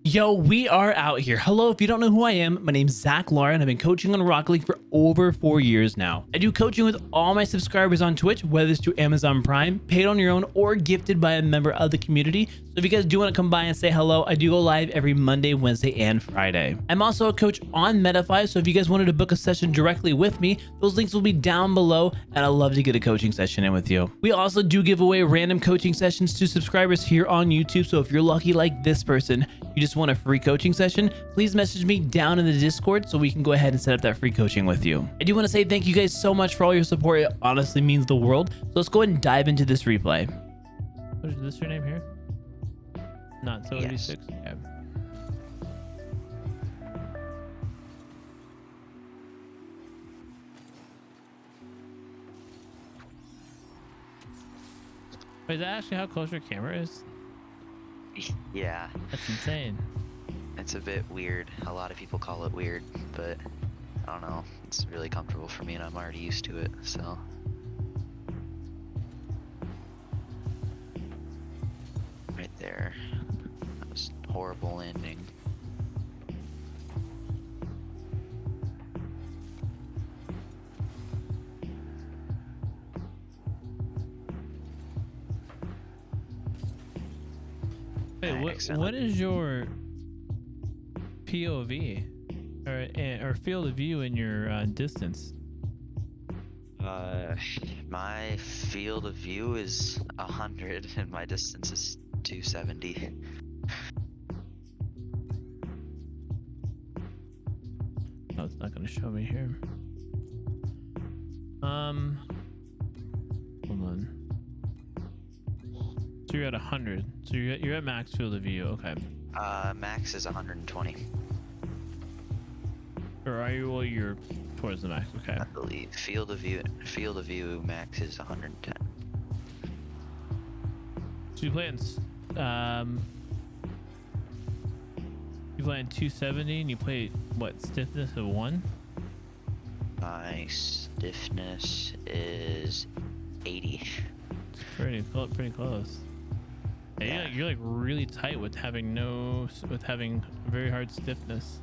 Yo, we are out here. Hello, if you don't know who I am, my name's Zach Lara, and I've been coaching on Rocket League for over 4 years now. I do coaching with all my subscribers on Twitch, whether it's through Amazon Prime, paid on your own, or gifted by a member of the community. So if you guys do want to come by and say hello, I do go live every Monday, Wednesday, and Friday. I'm also a coach on Metafy, so if you guys wanted to book a session directly with me, those links will be down below, and I'd love to get a coaching session in with you. We also do give away random coaching sessions to subscribers here on YouTube, so if you're lucky like this person, you just want a free coaching session, please message me down in the Discord so we can go ahead and set up that free coaching with you. I do want to say thank you guys so much for all your support. It honestly means the world. So let's go ahead and dive into this replay. Is this your name here? Notso86? Yes. Okay. Wait, is that actually how close your camera is? Yeah. That's insane. It's a bit weird. A lot of people call it weird, but I don't know. It's really comfortable for me and I'm already used to it, so. Right there. That was a horrible landing. Wait, what is your POV or field of view in your distance? My field of view is 100 and my distance is 270. No, it's not going to show me here. Hold on. So you're at 100. So you're at max field of view. Okay. Max is 120. Or are you? Well, you're towards the max. Okay. I believe field of view max is 110. So you play in you play in 270 and you play what, stiffness of 1? My stiffness is 80. It's pretty close. Yeah, you're like really tight with having very hard stiffness.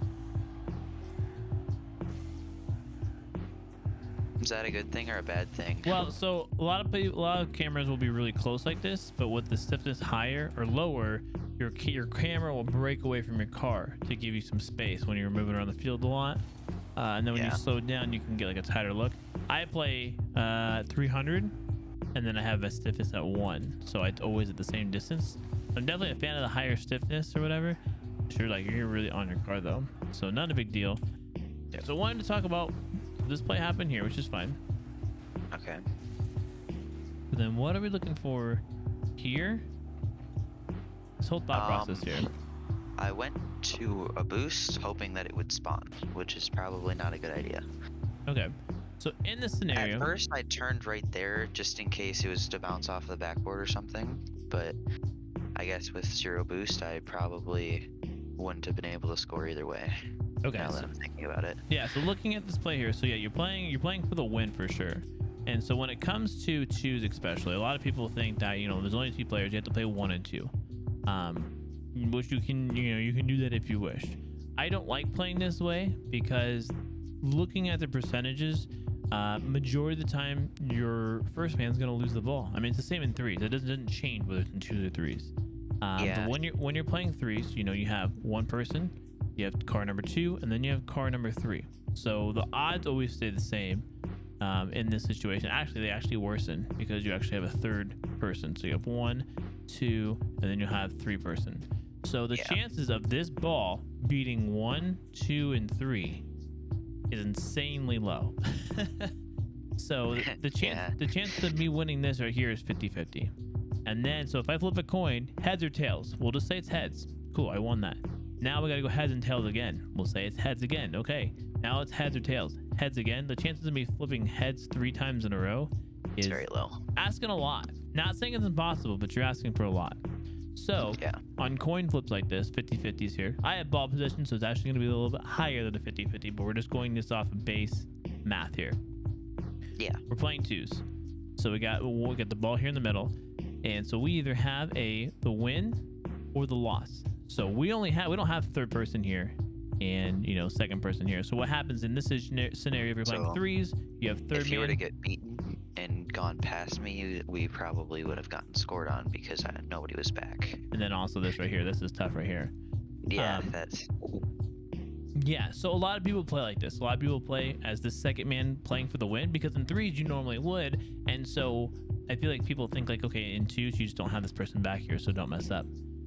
Is that a good thing or a bad thing? Well, so a lot of cameras will be really close like this, but with the stiffness higher or lower, your camera will break away from your car to give you some space when you're moving around the field a lot. And then when you slow down, you can get like a tighter look. I play 300. And then I have a stiffness at 1, so it's always at the same distance. I'm definitely a fan of the higher stiffness or whatever. Sure, like you're really on your car though, so not a big deal. Yeah, so I wanted to talk about this play happened here, which is fine. Okay. But then what are we looking for here? This whole thought process here. I went to a boost hoping that it would spawn, which is probably not a good idea. Okay. So in this scenario, at first I turned right there just in case it was to bounce off the backboard or something, but I guess with 0 boost I probably wouldn't have been able to score either way. Okay. Now that I'm thinking about it. Yeah, so looking at this play here, so yeah, you're playing for the win for sure. And so when it comes to twos especially, a lot of people think that, there's only 2 players, you have to play 1 and 2. Which you can do that if you wish. I don't like playing this way because looking at the percentages, majority of the time your first man's gonna lose the ball. I mean, it's the same in 3s. It doesn't change whether it's in 2s or 3s. But when you're playing 3s, you have one person, you have car number 2, and then you have car number 3. So the odds always stay the same in this situation. Actually, they actually worsen because you actually have a third person. So you have 1, 2, and then you have 3 person. So the chances of this ball beating 1, 2, and 3 is insanely low. So the chance of me winning this right here is 50-50. And then so if I flip a coin, heads or tails, we'll just say it's heads. Cool, I won that. Now we gotta go heads and tails again. We'll say it's heads again. Okay, now it's heads or tails. Heads again. The chances of me flipping heads 3 times in a row is very low. Asking a lot. Not saying it's impossible, but you're asking for a lot. So on coin flips like this, 50-50s here, I have ball possession, so it's actually going to be a little bit higher than a 50-50, but we're just going this off of base math here. Yeah. We're playing 2s. So we'll get the ball here in the middle. And so we either have the win or the loss. So we don't have third person here and second person here. So what happens in this scenario, if you're playing So, threes, you have third If you were to man. get beaten and gone past me, we probably would have gotten scored on because nobody was back. And then also this right here, this is tough right here. Yeah, that's Yeah, so a lot of people play like this. A lot of people play as the second man playing for the win, because in threes you normally would. And so I feel like people think like, okay, in twos you just don't have this person back here, so don't mess up.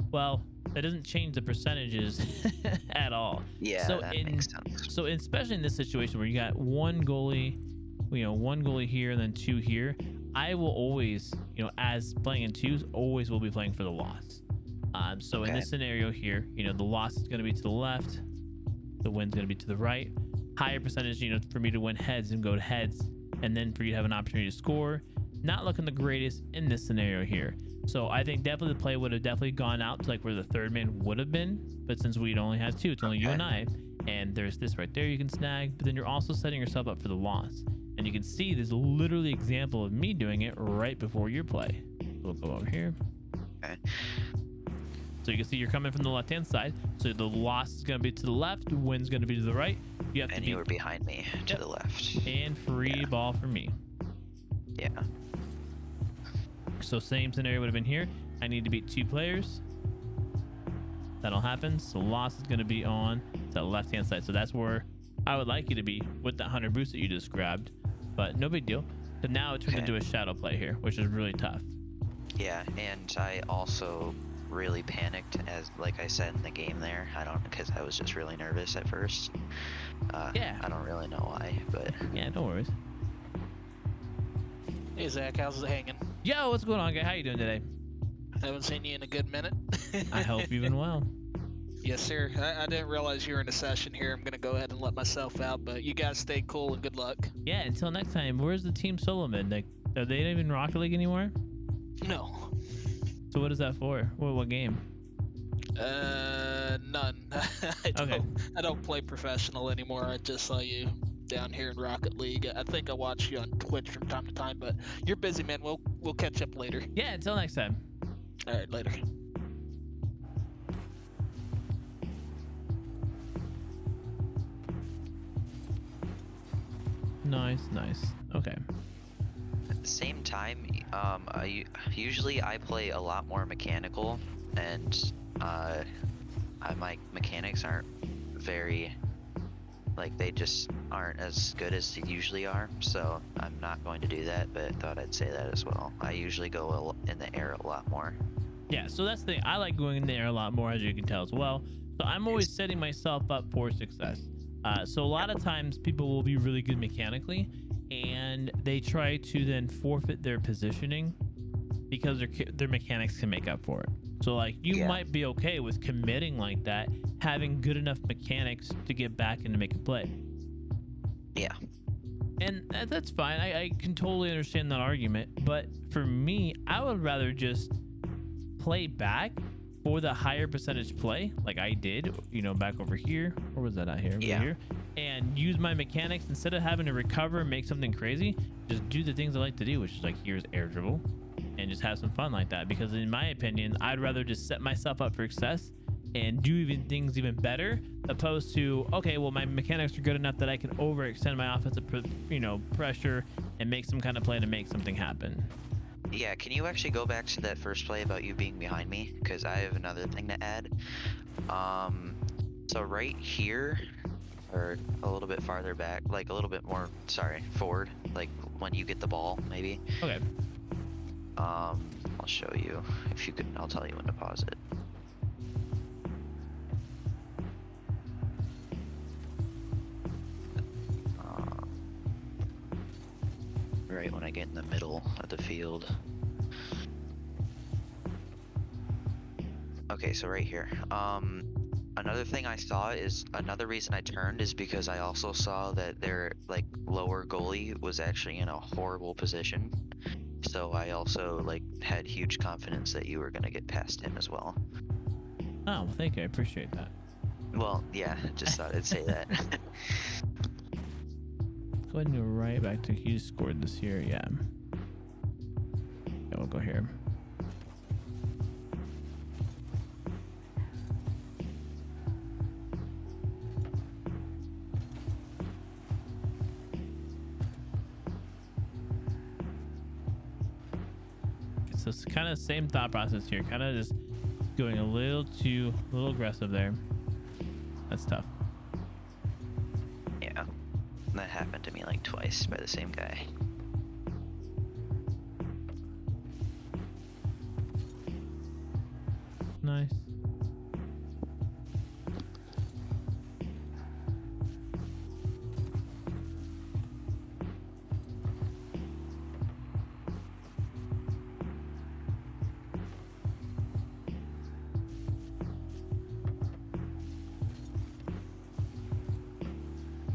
Well, that doesn't change the percentages at all. yeah, So that makes sense. So especially in this situation where you got one goalie, one goalie here and then two here, I will always, as playing in twos, always will be playing for the loss. So in Okay. this scenario here, the loss is going to be to the left, the win's going to be to the right. Higher percentage, for me to win heads and go to heads, and then for you to have an opportunity to score. Not looking the greatest in this scenario here. So I think definitely the play would have definitely gone out to like where the third man would have been. But since we only have two, it's only you and I. And there's this right there you can snag, but then you're also setting yourself up for the loss. And you can see there's literally an example of me doing it right before your play. We'll go over here. Okay. So you can see you're coming from the left-hand side. So the loss is going to be to the left, the win's going to be to the right. You have And to you were behind me to Yep. the left. and free ball for me. Yeah. So same scenario would have been here. I need to beat two players. That'll happen. So loss is going to be on the left-hand side. So that's where I would like you to be with that 100 boost that you just grabbed. But no big deal. But now it turns Okay. into a shadow play here, which is really tough. Yeah, and I also really panicked, as like I said in the game there. Because I was just really nervous at first. Yeah. I don't really know why, but Yeah, no worries. Hey Zach, how's it hanging? Yo, what's going on, guy? How you doing today? Haven't seen you in a good minute. I hope you've been well. Yes, sir. I didn't realize you were in a session here. I'm gonna go ahead and let myself out, but you guys stay cool and good luck. Yeah, until next time. Where's the Team Solomon? Like, are they not even Rocket League anymore? No. So what is that for? What game? None. I don't play professional anymore. I just saw you down here in Rocket League. I think I watch you on Twitch from time to time, but you're busy, man. We'll catch up later. Yeah, until next time. All right, later. Nice. Okay. at the same time, usually I play a lot more mechanical, and my mechanics aren't very, like, they just aren't as good as they usually are, so I'm not going to do that, but I thought I'd say that as well. I usually go in the air a lot more. Yeah, so that's the thing. I like going in the air a lot more, as you can tell as well. So I'm always setting myself up for success. So a lot of times people will be really good mechanically, and they try to then forfeit their positioning because their mechanics can make up for it. So like you might be okay with committing like that, having good enough mechanics to get back and to make a play. Yeah. And that's fine. I can totally understand that argument. But for me, I would rather just play back for the higher percentage play, like I did, back over here. Or was that out here? Over here. And use my mechanics instead of having to recover and make something crazy. Just do the things I like to do, which is like here's air dribble, and just have some fun like that. Because in my opinion, I'd rather just set myself up for success and do things even better, opposed to, okay, well, my mechanics are good enough that I can overextend my offensive pressure and make some kind of play to make something happen. Yeah, can you actually go back to that first play about you being behind me? Because I have another thing to add. So right here, or a little bit farther back, like a little bit more, forward, like when you get the ball, maybe. Okay. I'll show you. If you could, I'll tell you when to pause it. Right when I get in the middle of the field. Okay, so right here. Another thing I saw is, another reason I turned is because I also saw that their lower goalie was actually in a horrible position. So I also had huge confidence that you were gonna get past him as well. Oh, well, thank you. I appreciate that. Well, yeah, just thought I'd say that. Go ahead and go right back to he scored this here. Yeah. We'll go here. So it's kind of the same thought process here. Kind of just going a little aggressive there. That's tough. Yeah, that happened to me like twice by the same guy. Nice.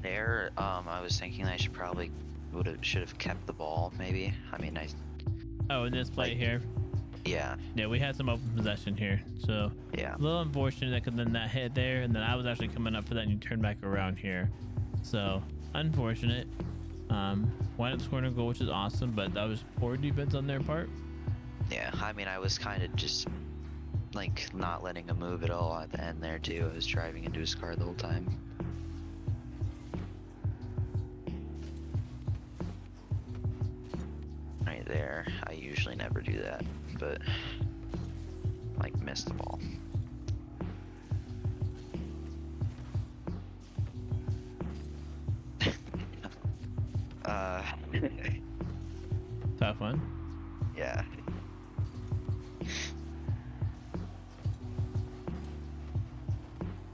There, I was thinking I should have kept the ball, maybe. I mean, Oh, in this play here. yeah, Yeah, we had some open possession here, so yeah. a little unfortunate that cause then that hit there, and then I was actually coming up for that, and you turned back around here. So unfortunate. Wind up scoring a goal, which is awesome, but that was poor defense on their part. Yeah, I mean, I was kind of just, like, not letting him move at all at the end there, too. I was driving into his car the whole time. Right there. I usually never do that, but, like, missed the ball. Tough one. Yeah.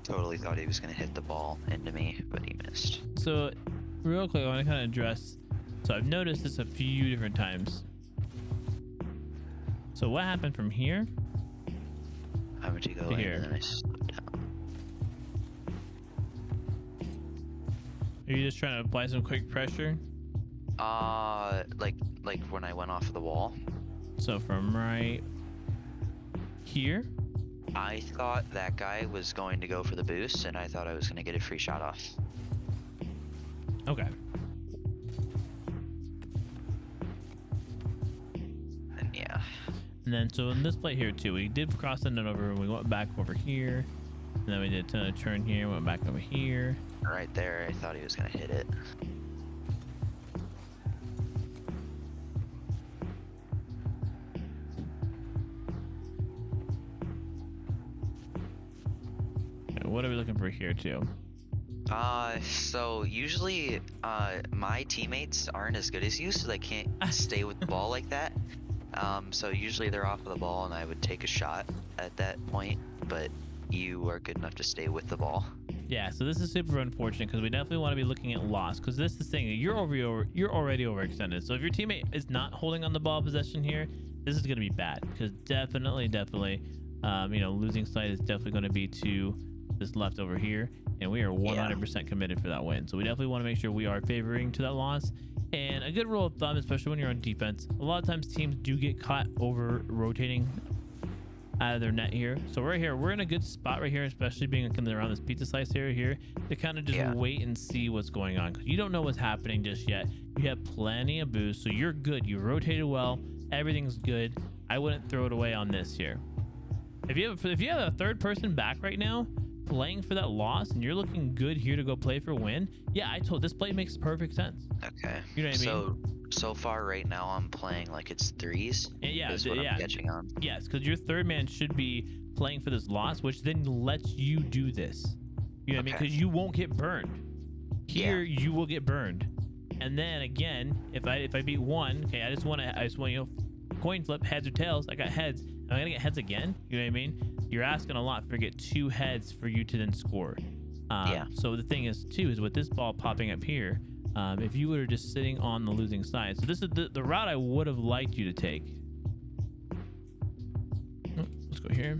Totally thought he was gonna hit the ball into me, but he missed. So real quick, I want to kind of address. So I've noticed this a few different times. So what happened from here? I went to go To in here. and then I slowed down. Are you just trying to apply some quick pressure? Like when I went off the wall. So from right here. I thought that guy was going to go for the boost, and I thought I was gonna get a free shot off. Okay. And yeah. And then so in this play here too, we did cross the net over, and we went back over here, and then we did a turn here, went back over here. Right there, I thought he was gonna hit it. Okay, what are we looking for here too? So usually, my teammates aren't as good as you, so they can't stay with the ball like that. So usually they're off of the ball, and I would take a shot at that point, but you are good enough to stay with the ball. Yeah, so this is super unfortunate because we definitely want to be looking at loss, because this is the thing, you're already overextended. So if your teammate is not holding on the ball possession here, this is going to be bad, because definitely, losing sight is definitely going to be to this left over here, and we are 100% committed for that win. So we definitely want to make sure we are favoring to that loss. And a good rule of thumb, especially when you're on defense, a lot of times teams do get caught over rotating out of their net here. So right here, we're in a good spot right here, especially being coming around this pizza slice area here, to kind of just wait and see what's going on, because you don't know what's happening just yet. You have plenty of boost, so you're good. You rotated well, everything's good. I wouldn't throw it away on this here. If you have a third person back right now playing for that loss, and you're looking good here to go play for a win, this play makes perfect sense. Okay. You know what I mean? So far right now I'm playing like it's threes. Yeah, is what I'm catching on. Yes, because your third man should be playing for this loss, which then lets you do this. You know what I mean? Because you won't get burned. Here you will get burned. And then again, if I beat one, okay, I just want coin flip, heads or tails. I got heads. I'm gonna get heads again. You know what I mean? You're asking a lot for get 2 heads for you to then score. So the thing is too, is with this ball popping up here, if you were just sitting on the losing side. So this is the route I would have liked you to take. Let's go here.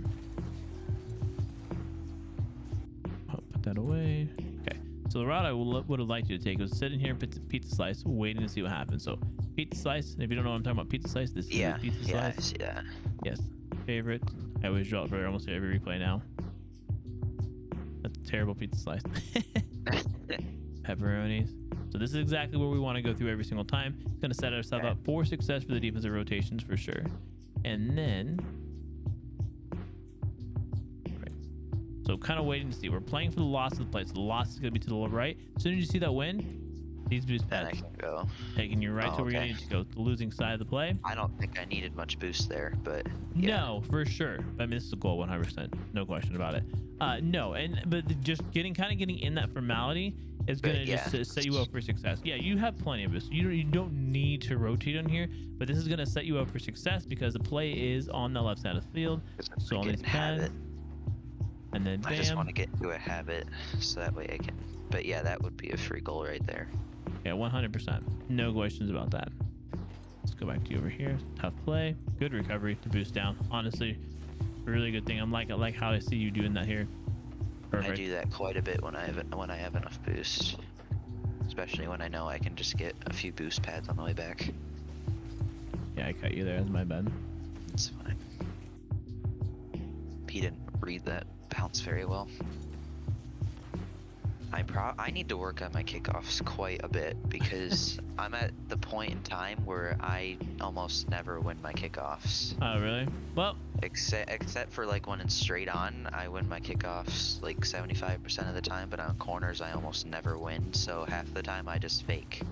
I'll put that away. Okay. So the route I would have liked you to take was sitting here, pizza slice, waiting to see what happens. So pizza slice. And if you don't know what I'm talking about, pizza slice. This is pizza slice. Yeah, I see that. Yes. Favorite. I always draw it for almost every replay now. That's a terrible pizza slice. Pepperonis. So this is exactly where we want to go through every single time. It's going to set ourselves up for success for the defensive rotations for sure. And then, right. So kind of waiting to see. We're playing for the loss of the play. So the loss is going to be to the right. As soon as you see that win, These boost Then I pads can go. taking you right Oh, to where you okay. need to go, the losing side of the play. I don't think I needed much boost there, but yeah. No, for sure. I mean, this is a goal, 100%, no question about it. No, but just getting in that formality is gonna But, yeah. just set you up for success. Yeah, you have plenty of boost. You don't need to rotate on here, but this is gonna set you up for success because the play is on the left side of the field. 'Cause I'm So on these getting habit. pads, and then I just want bam. to get into a habit so that way I can. But yeah, that would be a free goal right there. Yeah, 100%. No questions about that. Let's go back to you over here. Tough play. Good recovery to boost down. Honestly, really good thing. I like how I see you doing that here. Perfect. I do that quite a bit when I have enough boost, especially when I know I can just get a few boost pads on the way back. Yeah, I cut you there. That's my bad. It's fine. He didn't read that bounce very well. I need to work on my kickoffs quite a bit because I'm at the point in time where I almost never win my kickoffs. Oh, really? Well, Except for like when it's straight on, I win my kickoffs like 75% of the time, but on corners I almost never win, so half the time I just fake.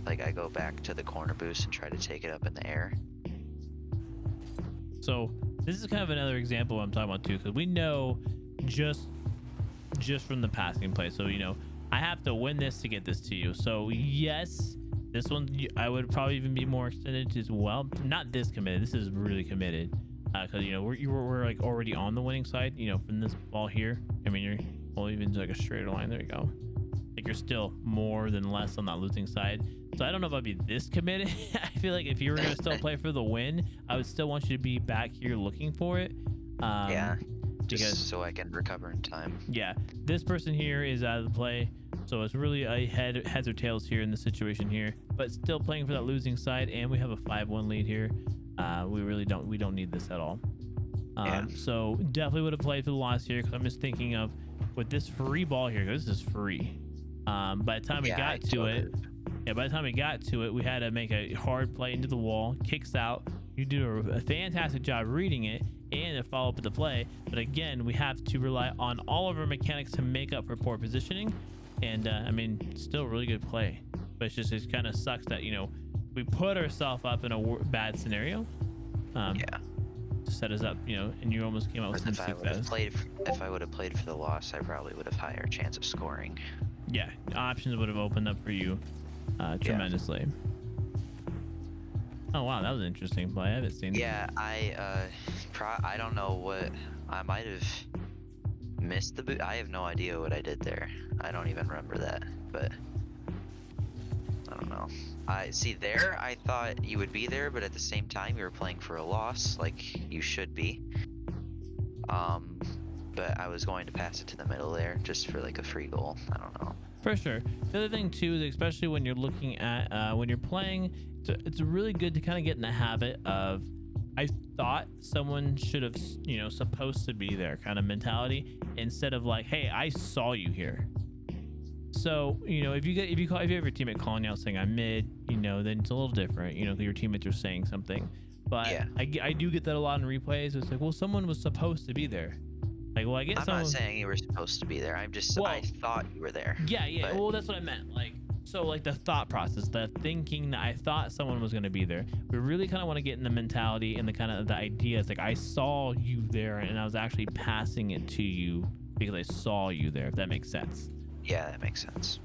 Like I go back to the corner boost and try to take it up in the air. so this is kind of another example I'm talking about too, because we know just from the passing play. So, I have to win this to get this to you. So yes, this one I would probably even be more extended as well. Not this committed. This is really committed. Because we're like already on the winning side. From this ball here. I mean, you're even like a straighter line. There you go. Like you're still more than less on that losing side. So I don't know if I'd be this committed. I feel like if you were gonna still play for the win, I would still want you to be back here looking for it. Yeah, just because so I can recover in time. yeah, this person here is out of the play, so it's really a heads or tails here in the situation here. But still playing for that losing side, and we have a 5-1 lead here. We don't need this at all. Yeah. So definitely would have played for the loss here because I'm just thinking of with this free ball here. This is free. By the time we Yeah, got I to it, totally- by the time we got to it, we had to make a hard play into the wall, kicks out. You do a fantastic job reading it and a follow up with the play. But again, we have to rely on all of our mechanics to make up for poor positioning. And I mean, still really good play. But it kind of sucks that we put ourselves up in a bad scenario. Yeah. To set us up, and you almost came out with But some if I would have success. played for the loss, I probably would have higher chance of scoring. Yeah, options would have opened up for you tremendously. Oh wow, that was an interesting play. I haven't seen. Yeah, I don't know what I might have missed the boot. I have no idea what I did there. I don't even remember that, but I don't know. I see there. I thought you would be there, but at the same time, you were playing for a loss, like you should be. But I was going to pass it to the middle there just for like a free goal. I don't know. For sure. The other thing too is especially when you're looking at when you're playing, it's really good to kind of get in the habit of I thought someone should have supposed to be there kind of mentality instead of like, hey, I saw you here. So if you have your teammate calling out saying I'm mid, then it's a little different. Your teammates are saying something. But Yeah. I do get that a lot in replays. It's like, well, someone was supposed to be there. Like, well, I get I'm someone. not saying you were supposed to be there. I thought you were there. Yeah. But- Well, that's what I meant. Like, so like the thought process, the thinking that I thought someone was going to be there. We really kind of want to get in the mentality and the kind of the ideas. Like, I saw you there, and I was actually passing it to you because I saw you there. If that makes sense. Yeah, that makes sense.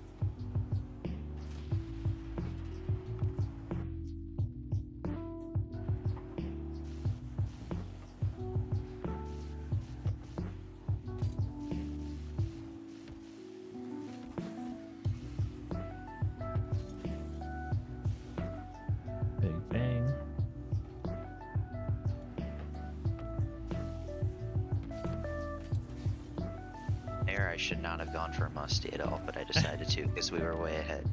Big bang. There, I should not have gone for a musty at all, but I decided to because we were way ahead.